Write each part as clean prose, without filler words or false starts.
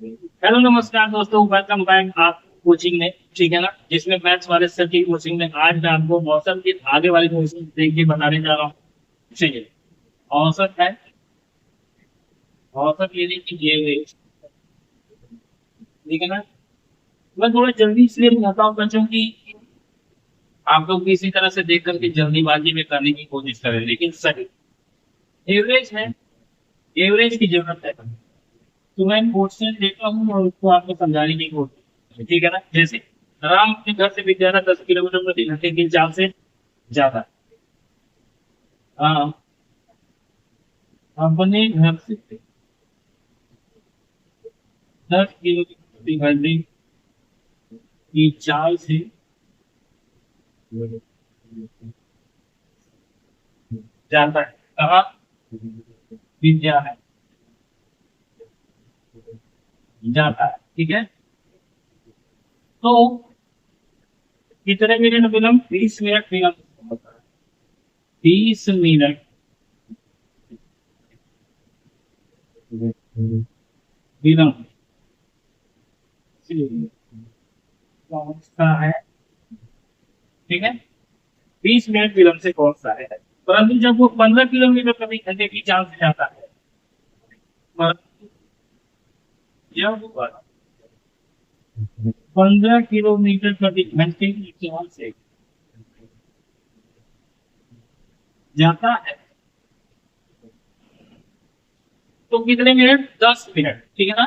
Hello नमस्कार दोस्तों, welcome back आप कोचिंग में। ठीक है ना, जिसमें मैथ्स वाले सर की कोचिंग में आज मैं आपको औसत के आगे वाले क्वेश्चन देख के बताने जा रहा हूँ। चलिए, औसत है। औसत यानी कि एवरेज। ठीक है ना। मैं थोड़ा जल्दी इसलिए बताता हूँ बच्चों की आप लोग भी इसी तरह से देख करके जल्दीबाजी में करने की कोशिश करें, लेकिन सही एवरेज है। एवरेज की जरूरत है। तो मैं क्वेश्चन देता हूँ और उसको आपको समझाने की कोशिश। ठीक है ना। जैसे राम अपने घर से विद्यालय 10 किलोमीटर प्रति घंटे की चाल से ज्यादा। हाँ, अपने घर से 10 किलोमीटर प्रति घंटे की चाल से जाता है। कहा? विद्यालय जाता है। ठीक है। तो कितने मिनट विलंब? 20 मिनट विलंब होता है। 20 मिनट विलंब से पहुंचता है। ठीक है। 20 मिनट विलंब से पहुंचता है, परंतु जब वो 15 किलोमीटर प्रति घंटे की चाल से जाता है, परंतु जब वो 15 किलोमीटर प्रति घंटे की चाल से जाता है तो कितने मिनट? 10 मिनट। ठीक है ना।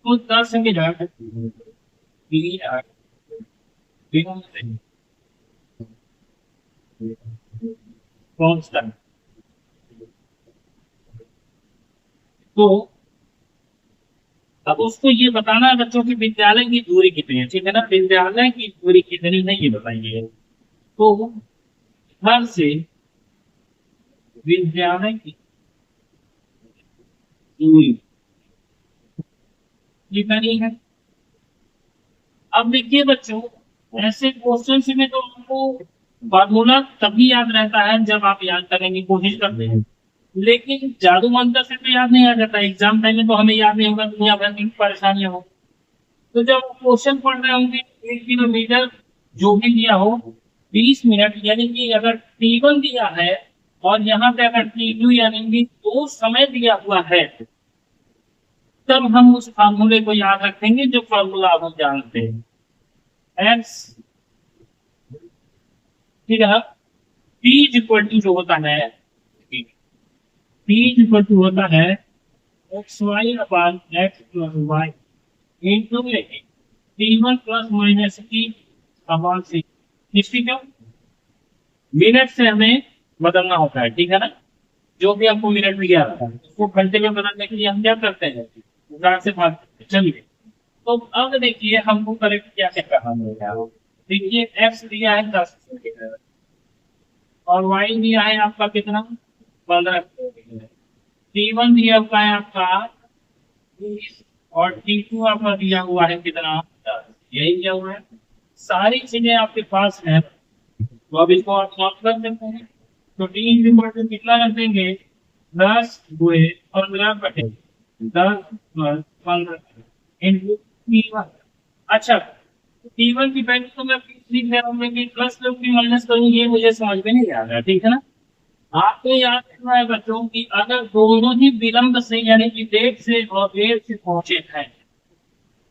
तो 10 मिनट विलंब से पहुंचता है। तो अब उसको ये बताना है बच्चों की विद्यालय की दूरी कितनी है। ठीक है ना। विद्यालय की दूरी कितनी है ये बताइए। तो घर से विद्यालय की दूरी कितनी है? अब देखिए बच्चों, ऐसे क्वेश्चन में तो आपको फार्मूला तभी याद रहता है जब आप याद करने की कोशिश करते हैं, लेकिन जादू मंत्र से तो याद नहीं आ जाता। एग्जाम टाइम में तो हमें याद नहीं होगा, दुनिया भर की परेशानियां हो। तो जब क्वेश्चन पढ़ रहे होंगे 1 किलोमीटर जो भी दिया हो 20 मिनट, यानी कि अगर T1 दिया है और यहाँ पे अगर T2 यानी कि दो समय दिया हुआ है, तब हम उस फार्मूले को याद रखेंगे जो फार्मूला आप जानते हैं। एक्स, ठीक है ना। P इज इक्वल टू जो होता है, P इज इक्वल टू होता है X Y upon X plus Y into T1 plus minus T upon C. इसकी क्यों? मिनट से हमें बदलना होता है। ठीक है ना। जो भी आपको मिनट में गया था उसको घंटे में बदलने के लिए हम क्या करते हैं? उधार से भाग करते हैं। चलिए, तो अब देखिए हमको करेक्ट क्या क्या करना है। देखिए एक्स दिया है 10 और वाई दिया है आपका कितना? 15। T1 दिया हुआ है आपका 20 और T2 आपका दिया हुआ है कितना? 10। यही दिया हुआ है। सारी चीजें आपके पास है, तो अब इसको आप सॉल्व कर सकते हैं। तो टी इक्वल कितना रख देंगे? 10 × 15 बटे 10 + 15 इंटू T1। अच्छा, T1 की वैल्यू तो मैं लिख रहा हूँ, लेकिन प्लस लोग भी माइनस करूँ ये मुझे समझ में नहीं आ रहा है। ठीक है ना। आपको याद रखना है बच्चों की अगर दोनों ही विलंब से यानी कि डेट से और देर से पहुंचे हैं,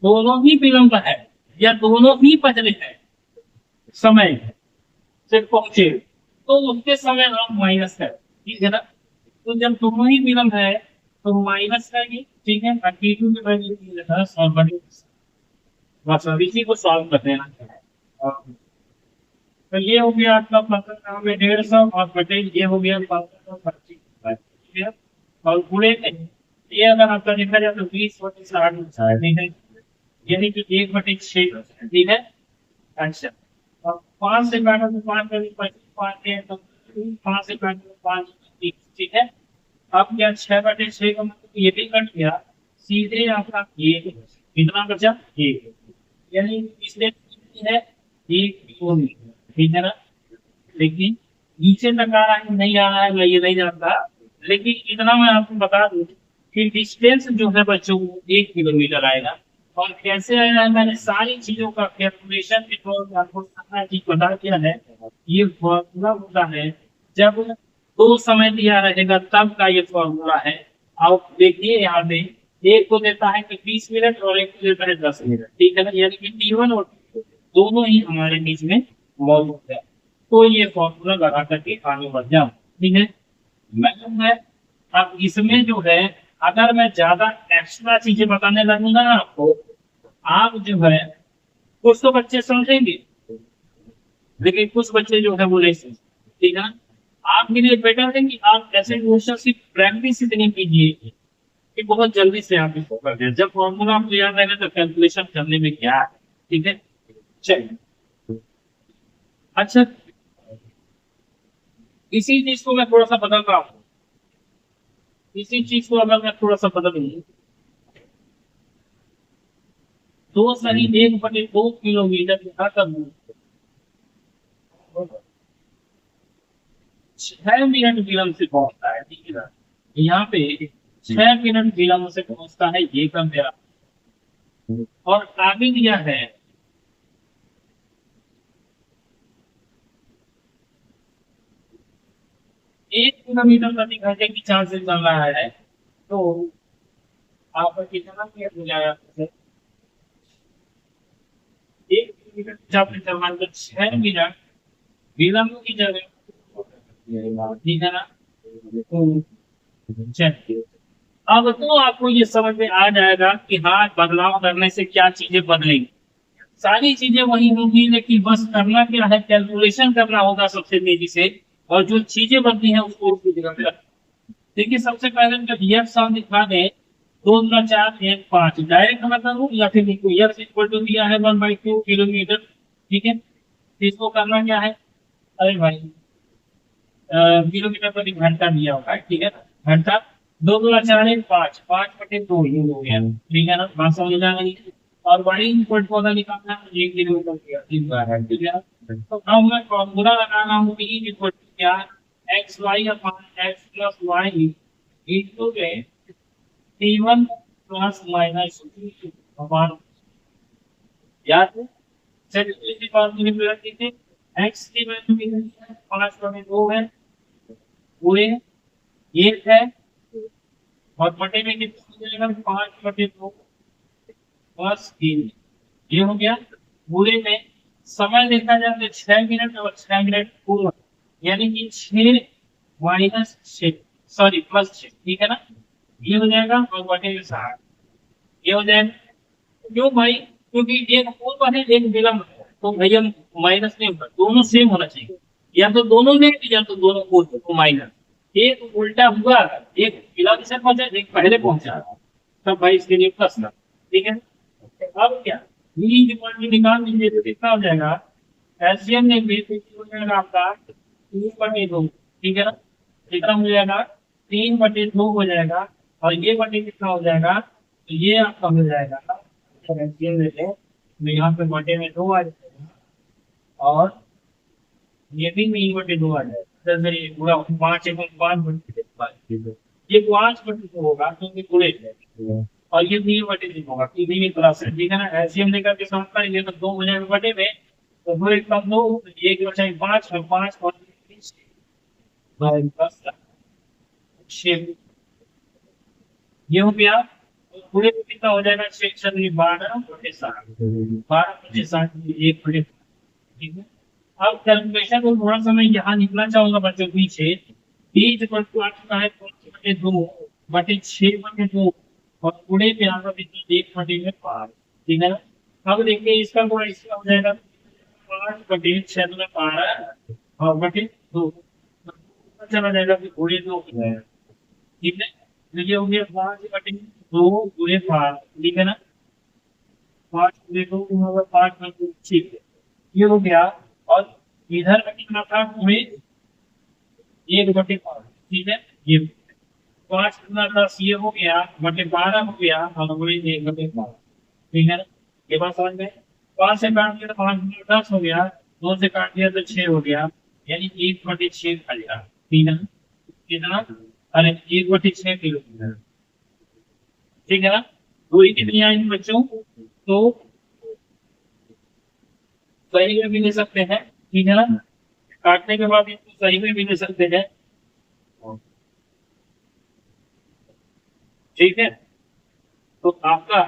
दोनों ही विलंब है या दोनों ही पहले है समय से पहुंचे, तो उसके समय आप माइनस कर। ठीक है ना। तो जब दोनों ही विलंब है तो माइनस करेंगे। ठीक है। T2 की वैल्यू 10 और बटे 10। बस अब इसी को सॉल्व कर देना है। और तो ये हो गया आपका 15 में 150 और बटे ये हो गया 1525। ठीक है। और गुणे में ये अगर आपका देखा जाए तो 20/60 होता है। ठीक है। यानी कि 1/6। ठीक है। अच्छा, और 5 से काटो तो 5 कभी 25 5 है तो 5 से काटो तो 5 30। ठीक है। अब क्या 6/6 का मतलब ये भी कट गया। सीधे आपका ये कितना बचा? एक। यानी इसलिए है 1 किलोमीटर। ठीक है ना। लेकिन नीचे तक आ रहा है नहीं आ रहा है मैं ये नहीं जानता, लेकिन इतना मैं आपको बता दूं कि डिस्टेंस जो है बच्चों वो 1 किलोमीटर आएगा। और कैसे आया है, मैंने सारी चीजों का कैलकुलेशन के तौर पर आपको सारा चीज बता दिया है। ये फॉर्मूला होता है जब दो समय दिया रहेगा तब का ये फॉर्मूला है। आप देखिए यहाँ पे, एक को देता है कि 20 मिनट और एक को देता है 10 मिनट, ठीक है ना, यानी कि T1 और T2 दोनों ही हमारे बीच में मौजूद है। तो ये फॉर्मूला लगा करके आगे बढ़ जाओ, ठीक है। मैं अब इसमें जो है, अगर मैं ज्यादा एक्स्ट्रा चीजें बताने लगूंगा ना आपको, आप जो है कुछ तो बच्चे समझेंगे लेकिन कुछ बच्चे जो है वो नहीं समझेंगे, ठीक है ना। आपके लिए बेटर है कि आप ऐसे क्वेश्चन की प्रैक्टिस इतनी कीजिए कि बहुत जल्दी से आप इसको कर दें। जब फॉर्मूला आपको याद रहेगा तो कैलकुलेशन करने में क्या है, ठीक है। चलिए, अच्छा, इसी चीज को मैं थोड़ा सा बदल रहा हूँ। इसी चीज को अगर मैं थोड़ा सा बदल दूँ, 2 सही 1/2 किलोमीटर यहाँ का दूर 6 मिनट विलंब से पहुंचता है, ठीक है ना। यहाँ पे 6 मिनट विलंब से पहुंचता है, ये क्रम मेरा। और आगे दिया है 1 किलोमीटर प्रति घंटे की चांसेस चल रहा है। तो आप कितना मिनट हो जाएगा, 1 किलोमीटर चाप चलना तो 6 मिनट विलंब की जगह, ठीक है ना। तो चलिए, अब तो आपको ये समझ में आ जाएगा कि हाँ, बदलाव करने से क्या चीजें बदलेंगी। सारी चीजें वही होंगी, लेकिन बस करना क्या है, कैलकुलेशन करना होगा सबसे तेजी से, और जो चीजें बनती हैं उसको उसकी जगह पे रखना। देखिए, सबसे पहले जब यह सम दिखा दें, 2 गुना 4 1 5, डायरेक्ट मैं करूँ या फिर लिखूं, यस इक्वल टू दिया है 1/2 किलोमीटर, ठीक है। तो इसको करना क्या है, अरे भाई, किलोमीटर प्रति घंटा दिया होगा, ठीक है ना, घंटा। 2 गुना 4 1 5, 5/2 ये हो गया, ठीक है ना, बात समझ में आ गई। और वाई इक्वल टू अगर निकालना है तो 1 किलोमीटर किया 3 बार है, ठीक है ना। तो अब मैं फॉर्मूला लगाना हूँ कि ई इक्वल टू क्या, X Y upon X plus Y into T1 plus minus upon, याद है। चलिए इसी फॉर्मूले में रख दीजिए, एक्स की वैल्यू 5/2 है, पूरे 1 है, और बटे में कितना हो जाएगा, 5/2 प्लस 3, ये हो गया। पूरे में समय देखा जाए तो 6 मिनट और 6 मिनट पूर्व, यानी कि 6 - 6, सॉरी +6, ठीक है ना। ये हो जाएगा और बटे में 60, ये हो जाएगा। क्यों भाई, क्योंकि एक पूर्व है एक विलंब है, तो भैया माइनस नहीं होगा, दोनों सेम होना चाहिए। या तो दोनों में या तो दोनों पूर्व तो माइनस। एक उल्टा हुआ, एक विलंब से पहुंचा एक पहले पहुंचा, तब भाई इसके लिए प्लस था, ठीक है। अब क्या, v इक्वल टू निकाल लीजिए तो कितना हो जाएगा, एलसीएम में भी हो जाएगा आपका 3/2, ठीक है ना। कितना हो जाएगा, 3/2 हो जाएगा, और ये बटे कितना हो जाएगा, तो ये आपका हो जाएगा, एलसीएम ले लें तो यहाँ पे बटे में 2 आ जाएगा, और ये भी 3/2 आ जाएगा। जैसे ये पूरा 5 ये 5/2 होगा क्योंकि पूरे है, और ये भी बटे नहीं होगा, ये भी प्लस है, ठीक है ना। एलसीएम लेकर के समझता है, ये तो 2 हो जाएगा बटे में, तो दो एक कम 2, एक बचा 5 और 5 और 6, ये हो गया। तो पूरे में कितना हो जाएगा, 6×12 12/60, 1/, ठीक है। अब कैलकुलेशन को थोड़ा सा मैं यहाँ लिखना चाहूंगा बच्चों पीछे, बीज पर तो आता है 5/2 और पूरे पे आता है 1/5, ठीक है ना। अब देखिए इसका थोड़ा इसका हो जाएगा 5/6 और बटे 2, चला जाएगा कि पूरे 2 हो जाएगा, ठीक है। तो ये हो गया 5/2 पूरे 5, ठीक है ना। 5/2 5/2, ठीक है, ये हो गया। और इधर का कितना था, पूरे 1/5, ठीक है। ये 5×10 ये हो गया, बटे 12 हो गया, और पूरे 1/5, ठीक है ना। ये बात समझ में, 5 से काट दिया तो 5×10 हो गया, 2 से काट दिया तो 6 हो गया, यानी 1/6 आ गया, ठीक है ना। कितना, अरे 1/6 किलोमीटर, ठीक है ना। दूरी कितनी आएगी बच्चों, तो सही में भी ले सकते हैं, ठीक है ना। काटने के बाद इसको सही में भी ले सकते हैं, ठीक है। तो आपका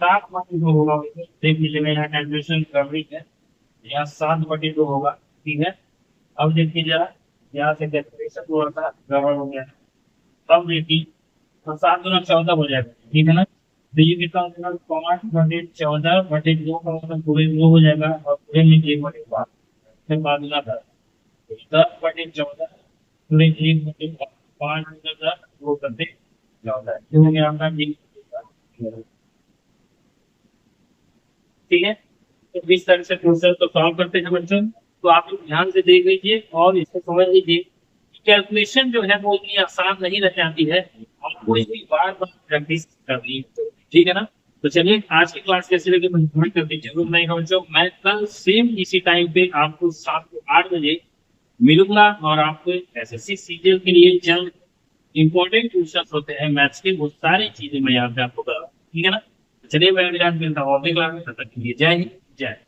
7/2 होगा। देख लीजिए मैं यहाँ कैलकुलेशन कर रही है, यहाँ 7/2 होगा, ठीक है। अब देखिए जरा, यहाँ से कैलकुलेशन थोड़ा सा गड़बड़ हो गया है। अब देखिए, तो 7×14 हो जाएगा, ठीक है ना। तो ये कितना हो जाएगा, 5/14 का मतलब पूरे 2 हो जाएगा, और पूरे में 1/5 फिर बाद में 10/14 पूरे 1/5 वो करते 14, ये हो गया आपका 1। ठीक है। तो इस तरह से क्वेश्चन तो सॉल्व करते हैं बच्चों। तो आप लोग ध्यान से देख लीजिए और इसको समझ लीजिए। कैलकुलेशन जो है वो इतनी आसान नहीं रह जाती है, आपको इसकी बार बार प्रैक्टिस करनी है, ठीक है ना। तो चलिए आज की क्लास कैसे लगी मुझे कमेंट करके जरूर नहीं बच्चों। मैं कल सेम इसी टाइम पे आपको 7 से 8 बजे मिलूंगा, और आपको एसएससी सीजीएल के लिए जल्द इंपॉर्टेंट क्वेश्चन होते हैं मैथ्स के, वो सारी चीजें मैं यहाँ पे आपको बता, ठीक है ना। चलिए मैं मिलता हूँ अगली क्लास में, तब तक के लिए जय हिंद जय।